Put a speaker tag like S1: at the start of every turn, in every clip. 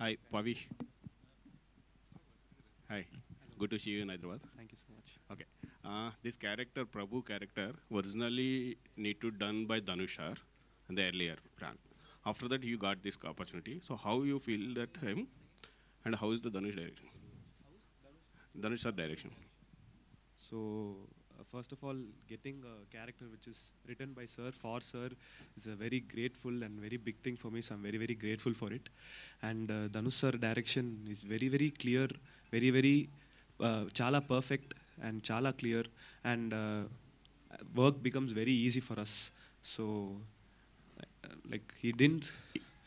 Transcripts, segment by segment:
S1: Hi, Pavish. Hi, good to see you in Hyderabad.
S2: Thank you so much.
S1: Okay, this character, Prabhu character, originally need to done by Dhanushar in the earlier plan. After that, you got this opportunity. So how you feel that him, and how is the Dhanush direction? Dhanushar direction.
S2: So, first of all, getting a character which is written by Sir for Sir is a very grateful and very big thing for me. So, I'm very, very grateful for it. And Dhanush Sir direction is very, very clear, very, very chala perfect and chala clear. And work becomes very easy for us. So, like, he didn't,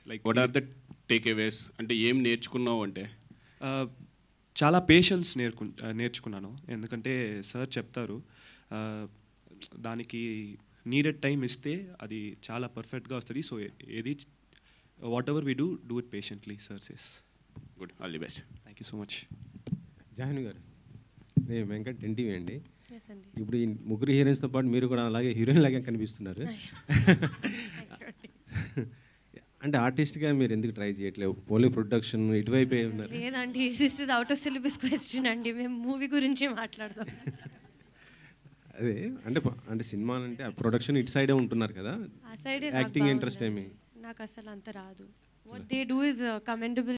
S2: like,
S1: What are the takeaways? అంటే ఏం నేర్చుకున్నావు అంటే
S2: చాలా patience నేర్చుకున్నాను. ఎందుకంటే sir చెప్తారు దానికి needed time ఇస్తే అది చాలా పర్ఫెక్ట్గా వస్తుంది. సో ఏది what ever we do it patiently sir says.
S1: Good, all the best.
S2: Thank you so much.
S3: Jahnavi గారు, నేను వెంకట్ ఎన్టీవీ అండి.
S4: ఎస్ అండి.
S3: ఇప్పుడు ఈ ముగ్గురు హీరోయిన్స్తో పాటు మీరు కూడా అలాగే హీరోయిన్ లాగే కనిపిస్తున్నారు. అంటే ఆర్టిస్ట్గా మీరు ఎందుకు ట్రై చేయట్లేదు? ఓన్లీ ప్రొడక్షన్ ఇటువైపే ఉన్నారు.
S4: లేదండి, this is out of syllabus question అండి. మేము మూవీ గురించి మాట్లాడదాం.
S3: అదే అంటే అంటే సినిమా అంటే ప్రొడక్షన్ ఇటు సైడే ఉంటున్నారు కదా,
S4: ఆ సైడే
S3: యాక్టింగ్ ఇంట్రెస్ట్ ఏమి?
S4: నాకు అసలు అంత రాదు. What they do is commendable.